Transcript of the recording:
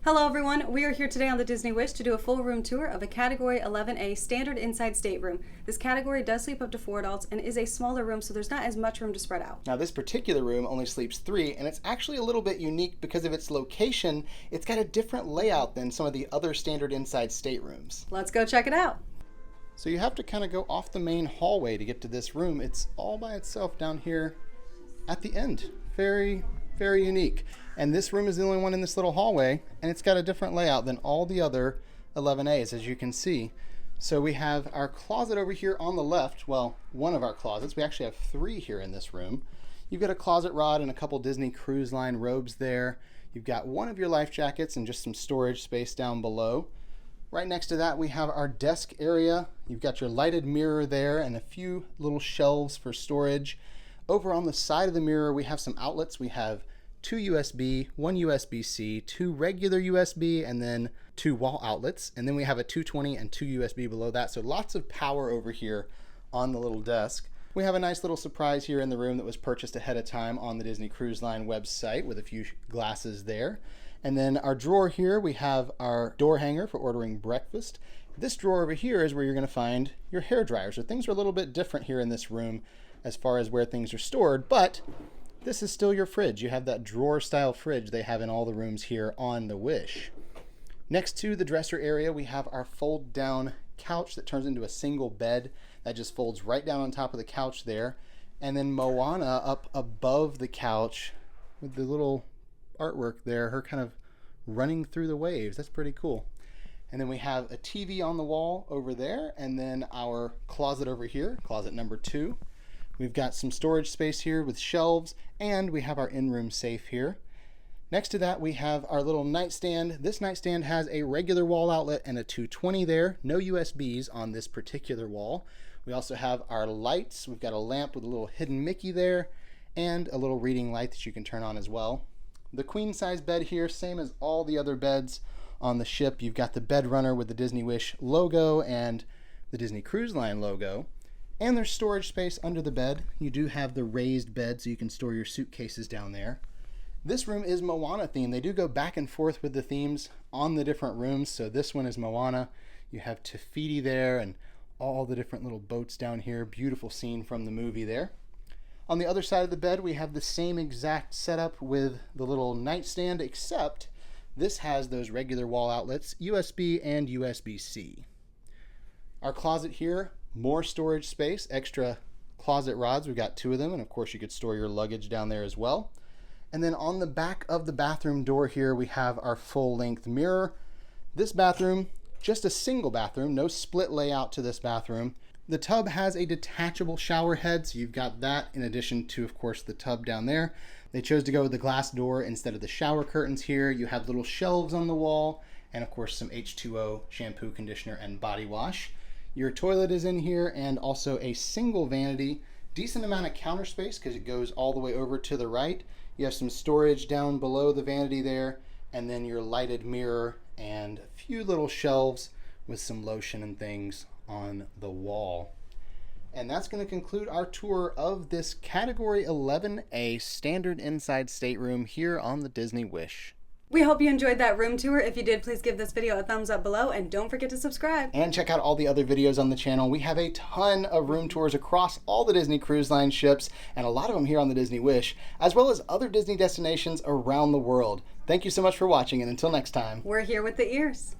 Hello everyone, we are here today on the Disney Wish to do a full room tour of a Category 11A Standard Inside Stateroom. This category does sleep up to 4 adults and is a smaller room, so there's not as much room to spread out. Now this particular room only sleeps 3, and it's actually a little bit unique because of its location. It's got a different layout than some of the other Standard Inside Staterooms. Let's go check it out. So you have to kind of go off the main hallway to get to this room. It's all by itself down here at the end. Very, very unique. And this room is the only one in this little hallway, and it's got a different layout than all the other 11As, as you can see. So we have our closet over here on the left. Well, one of our closets. We actually have 3 here in this room. You've got a closet rod and a couple Disney Cruise Line robes there. You've got one of your life jackets and just some storage space down below. Right next to that, we have our desk area. You've got your lighted mirror there and a few little shelves for storage. Over on the side of the mirror, we have some outlets. We have 2 USB, 1 USB-C, 2 regular USB, and then 2 wall outlets. And then we have a 220 and 2 USB below that. So lots of power over here on the little desk. We have a nice little surprise here in the room that was purchased ahead of time on the Disney Cruise Line website with a few glasses there. And then our drawer here, we have our door hanger for ordering breakfast. This drawer over here is where you're going to find your hair dryer. So things are a little bit different here in this room as far as where things are stored, but this is still your fridge. You have that drawer style fridge they have in all the rooms here on the Wish. Next to the dresser area, we have our fold down couch that turns into a single bed that just folds right down on top of the couch there. And then Moana up above the couch with the little artwork there, her kind of running through the waves. That's pretty cool. And then we have a TV on the wall over there, and then our closet over here, closet number 2. We've got some storage space here with shelves, and we have our in-room safe here. Next to that, we have our little nightstand. This nightstand has a regular wall outlet and a 220 there. No USBs on this particular wall. We also have our lights. We've got a lamp with a little hidden Mickey there, and a little reading light that you can turn on as well. The queen size bed here, same as all the other beds on the ship. You've got the bed runner with the Disney Wish logo and the Disney Cruise Line logo. And there's storage space under the bed. You do have the raised bed so you can store your suitcases down there. This room is Moana themed. They do go back and forth with the themes on the different rooms. So this one is Moana. You have Te Fiti there and all the different little boats down here. Beautiful scene from the movie there. On the other side of the bed, we have the same exact setup with the little nightstand, except this has those regular wall outlets, USB and USB-C. Our closet here, more storage space, extra closet rods. We've got 2 of them, and of course you could store your luggage down there as well. And then on the back of the bathroom door here, we have our full-length mirror. This bathroom, just a single bathroom, no split layout to this bathroom. The tub has a detachable shower head, so you've got that in addition to, of course, the tub down there. They chose to go with the glass door instead of the shower curtains here. You have little shelves on the wall, and of course some H2O shampoo, conditioner, and body wash. Your toilet is in here, and also a single vanity. Decent amount of counter space because it goes all the way over to the right. You have some storage down below the vanity there, and then your lighted mirror and a few little shelves with some lotion and things on the wall. And that's going to conclude our tour of this Category 11A Standard Inside Stateroom here on the Disney Wish. We hope you enjoyed that room tour. If you did, please give this video a thumbs up below and don't forget to subscribe. And check out all the other videos on the channel. We have a ton of room tours across all the Disney Cruise Line ships, and a lot of them here on the Disney Wish, as well as other Disney destinations around the world. Thank you so much for watching, and until next time. We're here with the ears.